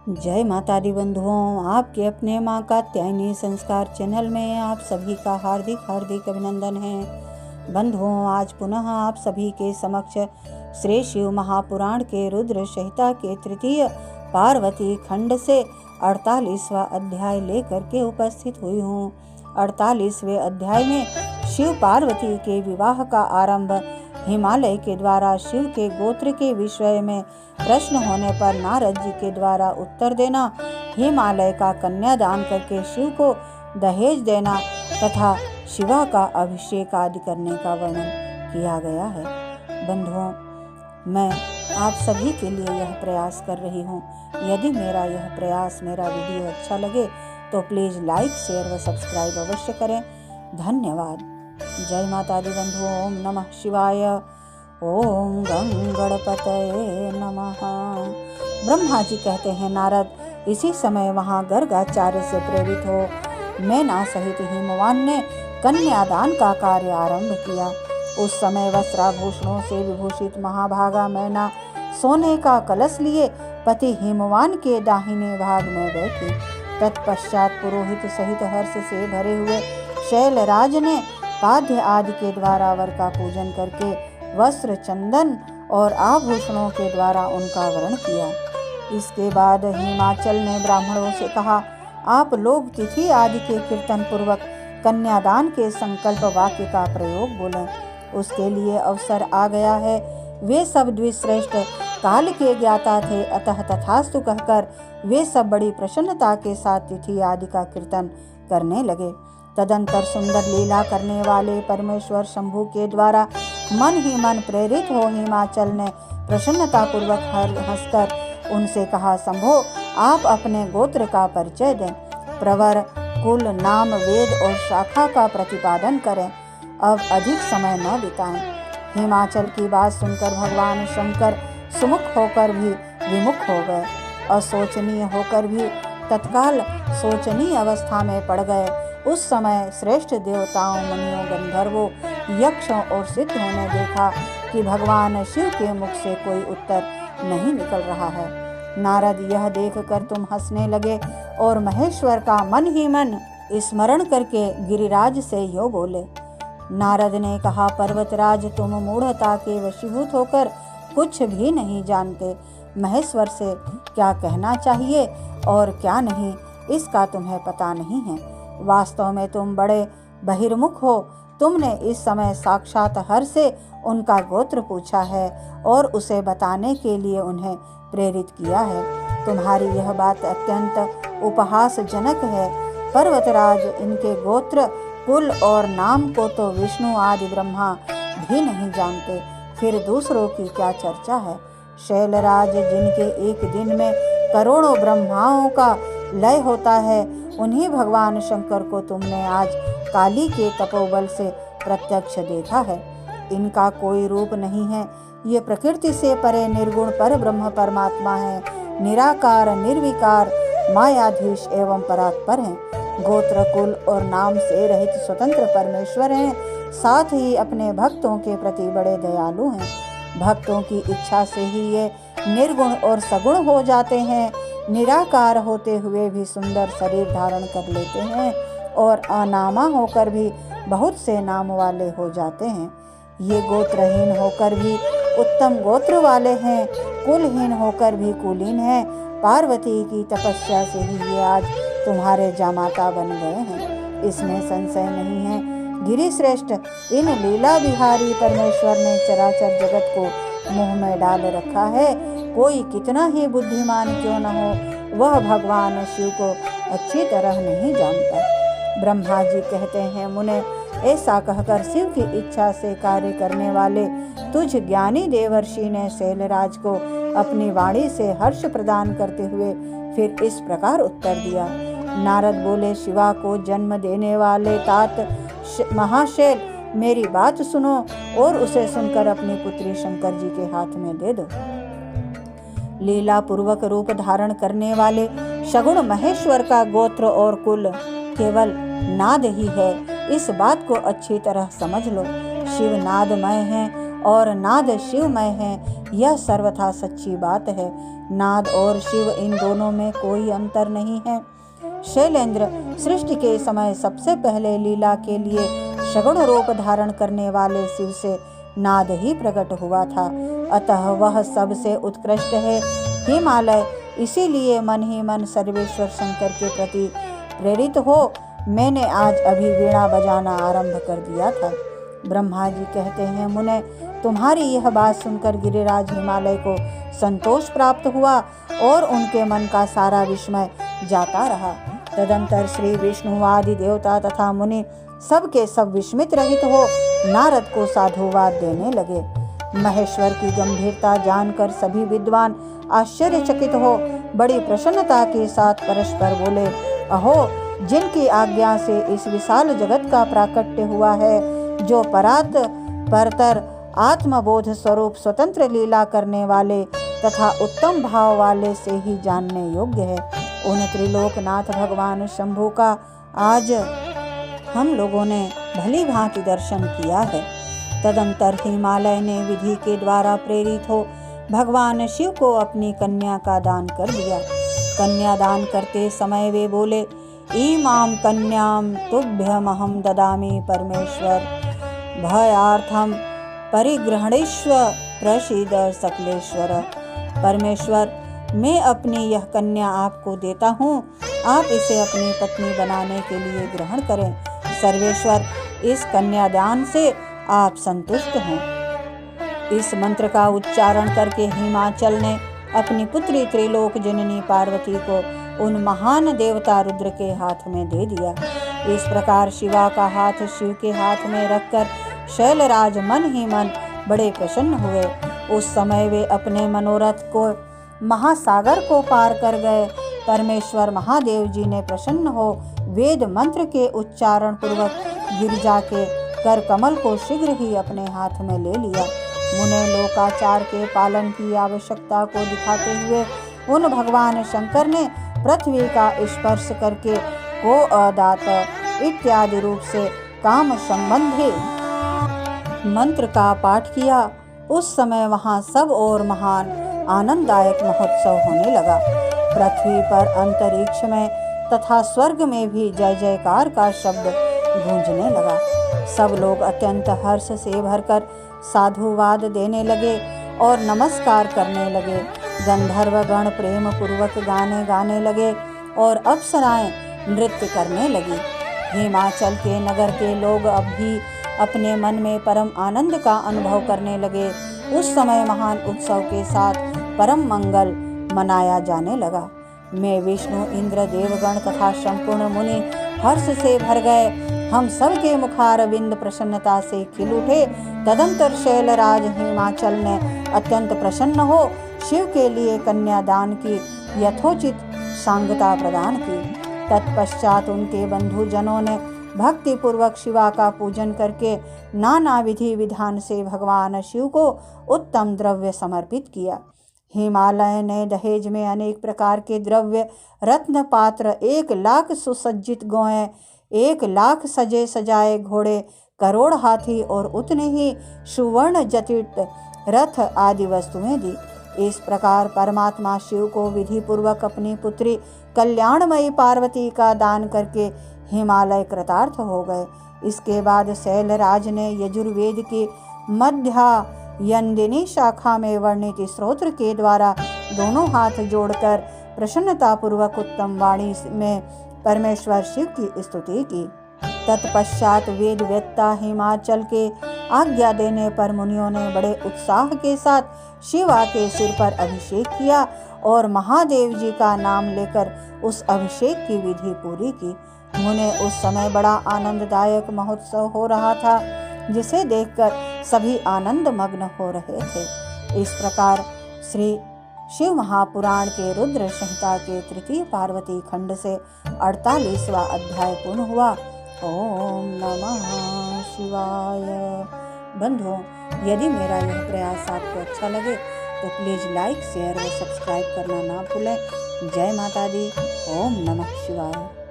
जय माता दी बंधुओं, आपके अपने माँ कात्यायनी संस्कार चैनल में आप सभी का हार्दिक हार्दिक अभिनंदन है। बंधुओं, आज पुनः आप सभी के समक्ष श्री शिव महापुराण के रुद्र संहिता के तृतीय पार्वती खंड से 48वां अध्याय लेकर के उपस्थित हुई हूँ। 48वें अध्याय में शिव पार्वती के विवाह का आरंभ, हिमालय के द्वारा शिव के गोत्र के विषय में प्रश्न होने पर नारद जी के द्वारा उत्तर देना, हिमालय का कन्यादान करके शिव को दहेज देना तथा शिवा का अभिषेक आदि करने का वर्णन किया गया है। बंधुओं, मैं आप सभी के लिए यह प्रयास कर रही हूँ। यदि मेरा यह प्रयास, मेरा वीडियो अच्छा लगे तो प्लीज़ लाइक, शेयर व सब्सक्राइब अवश्य करें। धन्यवाद। जय माता दी बंधुओं। ओम नमः शिवाय। ओम गं गणपतये नमः। ब्रह्मा जी कहते हैं, नारद, इसी समय वहाँ गर्गाचार्य से प्रेरित हो मैना सहित हिमवान ने कन्यादान का कार्य आरंभ किया। उस समय वस्त्राभूषणों से विभूषित महाभागा मैना सोने का कलश लिए पति हिमवान के दाहिने भाग में बैठी। तत्पश्चात पुरोहित सहित हर्ष से भरे हुए शैलराज ने पाद्य आदि के द्वारा वर का पूजन करके वस्त्र, चंदन और आभूषणों के द्वारा उनका वरण किया। इसके बाद हिमाचल ने ब्राह्मणों से कहा, आप लोग तिथि आदि के कीर्तन पूर्वक कन्यादान के संकल्प वाक्य का प्रयोग बोलें। उसके लिए अवसर आ गया है। वे सब द्विश्रेष्ठ काल के ज्ञाता थे, अतः तथास्तु कहकर वे सब बड़ी प्रसन्नता के साथ तिथि आदि का कीर्तन करने लगे। तदंतर सुंदर लीला करने वाले परमेश्वर शंभु के द्वारा मन ही मन प्रेरित हो हिमाचल ने प्रसन्नता पूर्वक हंसकर उनसे कहा, शंभो, आप अपने गोत्र का परिचय दें, प्रवर, कुल, नाम, वेद और शाखा का प्रतिपादन करें। अब अधिक समय न बिताएं। हिमाचल की बात सुनकर भगवान शंकर सुमुख होकर भी विमुख हो गए, असोचनीय होकर भी तत्काल सोचनीय अवस्था में पड़ गए। उस समय श्रेष्ठ देवताओं, मुनियों, गंधर्वों, यक्षों और सिद्धों ने देखा कि भगवान शिव के मुख से कोई उत्तर नहीं निकल रहा है। नारद, यह देखकर तुम हंसने लगे और महेश्वर का मन ही मन स्मरण करके गिरिराज से यो बोले। नारद ने कहा, पर्वतराज, तुम मूढ़ता के वशीभूत होकर कुछ भी नहीं जानते। महेश्वर से क्या कहना चाहिए और क्या नहीं, इसका तुम्हें पता नहीं है। वास्तव में तुम बड़े बहिर्मुख हो। तुमने इस समय साक्षात हर से उनका गोत्र पूछा है और उसे बताने के लिए उन्हें प्रेरित किया है। तुम्हारी यह बात अत्यंत उपहासजनक है। पर्वतराज, इनके गोत्र, कुल और नाम को तो विष्णु आदि ब्रह्मा भी नहीं जानते, फिर दूसरों की क्या चर्चा है। शैलराज, जिनके एक दिन में करोड़ों ब्रह्माओं का लय होता है, उन्हीं भगवान शंकर को तुमने आज काली के तपोबल से प्रत्यक्ष देखा है। इनका कोई रूप नहीं है। ये प्रकृति से परे निर्गुण पर ब्रह्म परमात्मा है, निराकार, निर्विकार, मायाधीश एवं परात्पर हैं। गोत्र, कुल और नाम से रहित स्वतंत्र परमेश्वर हैं। साथ ही अपने भक्तों के प्रति बड़े दयालु हैं। भक्तों की इच्छा से ही ये निर्गुण और सगुण हो जाते हैं। निराकार होते हुए भी सुंदर शरीर धारण कर लेते हैं और अनामा होकर भी बहुत से नाम वाले हो जाते हैं। ये गोत्रहीन होकर भी उत्तम गोत्र वाले हैं, कुलहीन होकर भी कुलीन हैं। पार्वती की तपस्या से ही ये आज तुम्हारे जामाता बन गए हैं, इसमें संशय नहीं है। गिरिश्रेष्ठ, इन लीला बिहारी परमेश्वर ने चराचर जगत को मुंह में डाल रखा है। कोई कितना ही बुद्धिमान क्यों न हो, वह भगवान शिव को अच्छी तरह नहीं जानता। ब्रह्मा जी कहते हैं, मुने, ऐसा कहकर शिव की इच्छा से कार्य करने वाले तुझ ज्ञानी देवर्षि ने शैलराज को अपनी वाणी से हर्ष प्रदान करते हुए फिर इस प्रकार उत्तर दिया। नारद बोले, शिवा को जन्म देने वाले तात महाशैल, मेरी बात सुनो और उसे सुनकर अपनी पुत्री शंकर जी के हाथ में दे दो। लीला पूर्वक रूप धारण करने वाले सगुण महेश्वर का गोत्र और कुल केवल नाद ही है। इस बात को अच्छी तरह समझ लो। शिव नादमय हैं और नाद शिवमय है, यह सर्वथा सच्ची बात है। नाद और शिव इन दोनों में कोई अंतर नहीं है। शैलेंद्र, सृष्टि के समय सबसे पहले लीला के लिए सगुण रूप धारण करने वाले शिव से नाद ही प्रकट हुआ था, अतः वह सबसे उत्कृष्ट है। हिमालय, इसीलिए मन ही मन सर्वेश्वर शंकर के प्रति प्रेरित हो मैंने आज अभी वीणा बजाना आरंभ कर दिया था। ब्रह्मा जी कहते हैं, मुने, तुम्हारी यह बात सुनकर गिरिराज हिमालय को संतोष प्राप्त हुआ और उनके मन का सारा विस्मय जाता रहा। तदंतर श्री विष्णु आदि देवता तथा मुनि सब के सब विस्मित रहित हो नारद को साधुवाद देने लगे। महेश्वर की गंभीरता जानकर सभी विद्वान आश्चर्यचकित हो बड़ी प्रसन्नता के साथ परस्पर बोले, अहो, जिनकी आज्ञा से इस विशाल जगत का प्राकट्य हुआ है, जो परात परतर आत्मबोध स्वरूप स्वतंत्र लीला करने वाले तथा उत्तम भाव वाले से ही जानने योग्य है, उन त्रिलोकनाथ भगवान शंभु का आज हम लोगों ने भली भांति दर्शन किया है। तदंतर हिमालय ने विधि के द्वारा प्रेरित हो भगवान शिव को अपनी कन्या का दान कर दिया। कन्या दान करते समय वे बोले, ईमां कन्याम तुभ्यमहं ददामि परमेश्वर, भयार्थम परिग्रहणेश्व प्रसीद सकलेश्वर। परमेश्वर, मैं अपनी यह कन्या आपको देता हूँ, आप इसे अपनी पत्नी बनाने के लिए ग्रहण करें। सर्वेश्वर, इस कन्यादान से आप संतुष्ट हों। इस मंत्र का उच्चारण करके हिमाचल ने अपनी पुत्री त्रिलोक जननी पार्वती को उन महान देवता रुद्र के हाथ में दे दिया। इस प्रकार शिवा का हाथ शिव के हाथ में रखकर शैलराज मन ही मन बड़े प्रसन्न हुए। उस समय वे अपने मनोरथ को महासागर को पार कर गए। परमेश्वर महादेव जी ने प्रसन्न हो वेद मंत्र के उच्चारण पूर्वक गिरिजा के कर कमल को शीघ्र ही अपने हाथ में ले लिया। मुने लोकाचार के पालन की आवश्यकता को दिखाते हुए उन भगवान शंकर ने पृथ्वी का स्पर्श करके को अदात इत्यादि रूप से काम संबंधी मंत्र का पाठ किया। उस समय वहाँ सब और महान आनंददायक महोत्सव होने लगा। पृथ्वी पर, अंतरिक्ष में तथा स्वर्ग में भी जय जयकार का शब्द गूंजने लगा। सब लोग अत्यंत हर्ष से भरकर साधुवाद देने लगे और नमस्कार करने लगे। गंधर्व गण प्रेम पूर्वक गाने गाने लगे और अप्सराएं नृत्य करने लगी। हिमाचल के नगर के लोग अब भी अपने मन में परम आनंद का अनुभव करने लगे। उस समय महान उत्सव के साथ परम मंगल मनाया जाने लगा। मैं विष्णु, इंद्र, देवगण तथा संपूर्ण मुनि हर्ष से भर गए। हम सब के मुखारविंद प्रसन्नता से खिल उठे। तदंतर शैलराज हिमाचल ने अत्यंत प्रसन्न हो शिव के लिए कन्यादान की यथोचित सांगता प्रदान की। तत्पश्चात उनके बंधुजनों ने भक्ति पूर्वक शिवा का पूजन करके नाना विधि विधान से भगवान शिव को उत्तम द्रव्य समर्पित किया। हिमालय ने दहेज में अनेक प्रकार के द्रव्य, रत्न पात्र, 1,00,000 सुसज्जित गौएं, 1,00,000 सजे सजाए घोड़े, करोड़ हाथी और उतने ही सुवर्ण जटित रथ आदि वस्तुएं दी। इस प्रकार परमात्मा शिव को विधि पूर्वक अपनी पुत्री कल्याणमयी पार्वती का दान करके हिमालय कृतार्थ हो गए। इसके बाद शैलराज ने यजुर्वेद की मध्यायंदिनी शाखा में वर्णित स्तोत्र के द्वारा दोनों हाथ जोड़कर प्रसन्नता पूर्वक उत्तम वाणी में परमेश्वर शिव की स्तुति की। तत्पश्चात वेद वेत्ता हिमाचल के आज्ञा देने पर मुनियों ने बड़े उत्साह के साथ शिवा के सिर पर अभिषेक किया और महादेव जी का नाम लेकर उस अभिषेक की विधि पूरी की। मुने उस समय बड़ा आनंददायक महोत्सव हो रहा था, जिसे देखकर सभी आनंद मग्न हो रहे थे। इस प्रकार श्री शिव महापुराण के रुद्र संहिता के तृतीय पार्वती खंड से 48वां अध्याय पूर्ण हुआ। ओम नमः शिवाय। बंधुओं, यदि मेरा यह प्रयास आपको अच्छा लगे तो प्लीज़ लाइक, शेयर व सब्सक्राइब करना ना भूलें। जय माता दी। ओम नमः शिवाय।